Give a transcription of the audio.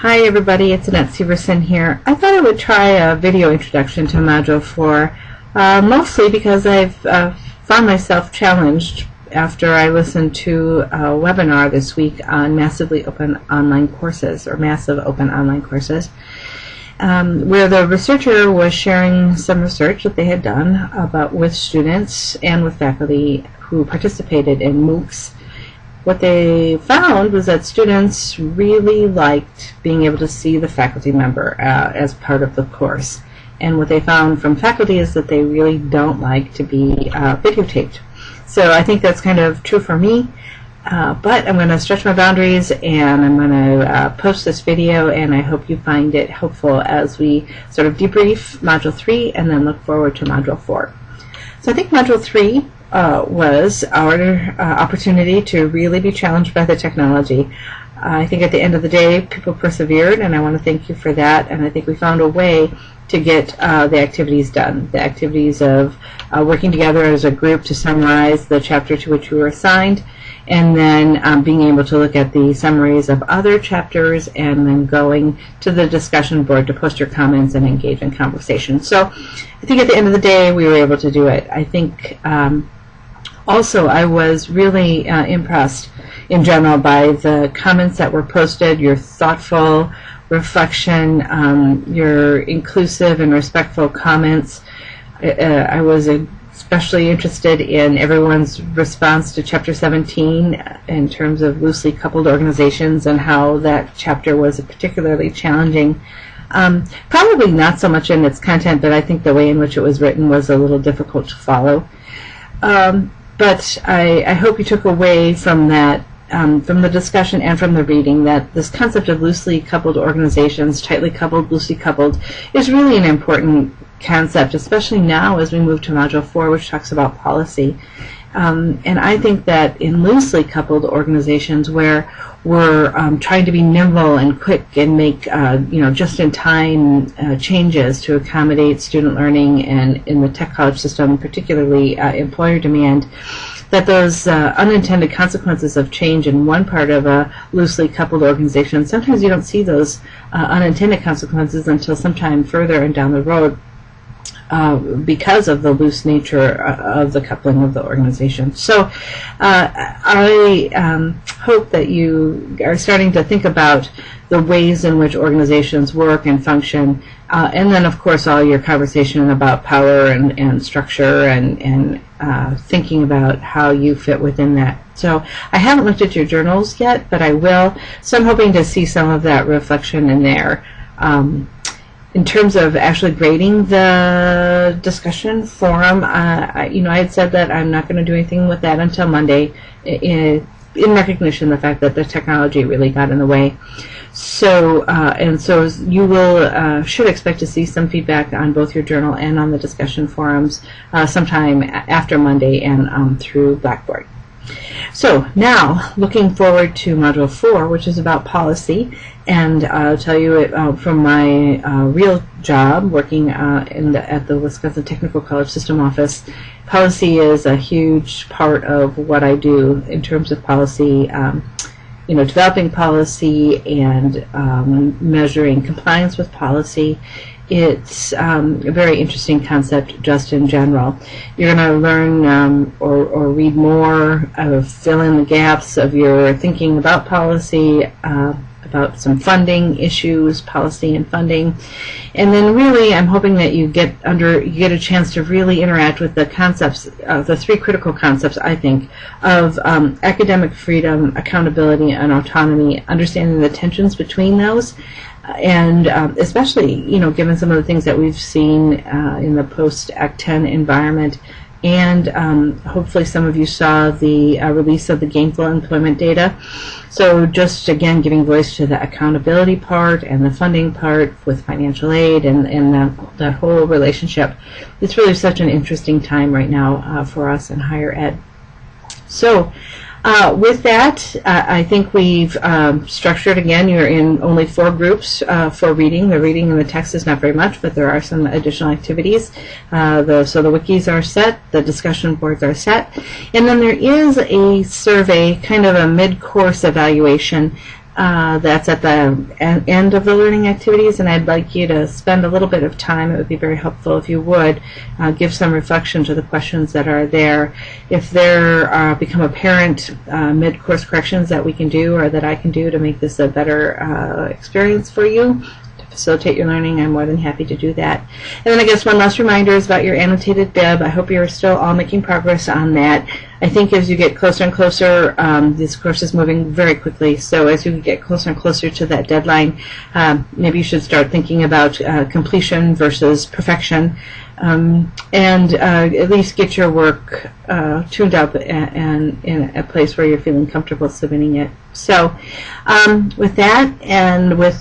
Hi everybody, it's Annette Severson here. I thought I would try a video introduction to Module 4, mostly because I've found myself challenged after I listened to a webinar this week on massively open online courses, or massive open online courses, where the researcher was sharing some research that they had done with students and with faculty who participated in MOOCs. What they found was that students really liked being able to see the faculty member as part of the course. And what they found from faculty is that they really don't like to be videotaped. So I think that's kind of true for me. But I'm going to stretch my boundaries and I'm going to post this video, and I hope you find it helpful as we sort of debrief Module 3 and then look forward to Module 4. So I think Module 3 was our opportunity to really be challenged by the technology. I think at the end of the day, people persevered, and I want to thank you for that. And I think we found a way to get the activities done, the activities of working together as a group to summarize the chapter to which we were assigned, and then being able to look at the summaries of other chapters, and then going to the discussion board to post your comments and engage in conversation. So I think at the end of the day, we were able to do it. I think also, I was really impressed in general by the comments that were posted, your thoughtful reflection, your inclusive and respectful comments. I was especially interested in everyone's response to Chapter 17 in terms of loosely coupled organizations and how that chapter was particularly challenging. Probably not so much in its content, but I think the way in which it was written was a little difficult to follow. But I hope you took away from that, from the discussion and from the reading, that this concept of loosely coupled organizations, tightly coupled, loosely coupled, is really an important concept, especially now as we move to Module 4, which talks about policy. And I think that in loosely coupled organizations where we're trying to be nimble and quick and make just-in-time changes to accommodate student learning, and in the tech college system, particularly employer demand, that those unintended consequences of change in one part of a loosely coupled organization, sometimes you don't see those unintended consequences until sometime further and down the road, because of the loose nature of the coupling of the organization. So I hope that you are starting to think about the ways in which organizations work and function, and then of course all your conversation about power and structure and thinking about how you fit within that. So I haven't looked at your journals yet, but I will. So I'm hoping to see some of that reflection in there. In terms of actually grading the discussion forum, I had said that I'm not going to do anything with that until Monday, in recognition of the fact that the technology really got in the way. So you will should expect to see some feedback on both your journal and on the discussion forums sometime after Monday and through Blackboard. So now, looking forward to Module 4, which is about policy, and I'll tell you from my real job working at the Wisconsin Technical College System Office, policy is a huge part of what I do in terms of policy, developing policy and measuring compliance with policy. It's a very interesting concept just in general. You're going to learn or read more, fill in the gaps of your thinking about policy, about some funding issues, policy and funding. And then really I'm hoping that you get a chance to really interact with the concepts, the three critical concepts, I think, of academic freedom, accountability, and autonomy, understanding the tensions between those. And especially, given some of the things that we've seen in the post-Act 10 environment, and hopefully some of you saw the release of the gainful employment data. So just, again, giving voice to the accountability part and the funding part with financial aid and that whole relationship. It's really such an interesting time right now for us in higher ed. So with that, I think we've structured, again, you're in only 4 groups for reading. The reading and the text is not very much, but there are some additional activities. So the wikis are set, the discussion boards are set, and then there is a survey, kind of a mid-course evaluation That's at the end of the learning activities, and I'd like you to spend a little bit of time. It would be very helpful if you would give some reflection to the questions that are there. If there become apparent mid-course corrections that we can do or that I can do to make this a better experience for you, facilitate your learning, I'm more than happy to do that. And then I guess one last reminder is about your annotated bib. I hope you're still all making progress on that. I think as you get closer and closer, this course is moving very quickly, so as you get closer and closer to that deadline, maybe you should start thinking about completion versus perfection, and at least get your work tuned up and in a place where you're feeling comfortable submitting it. So with that, and with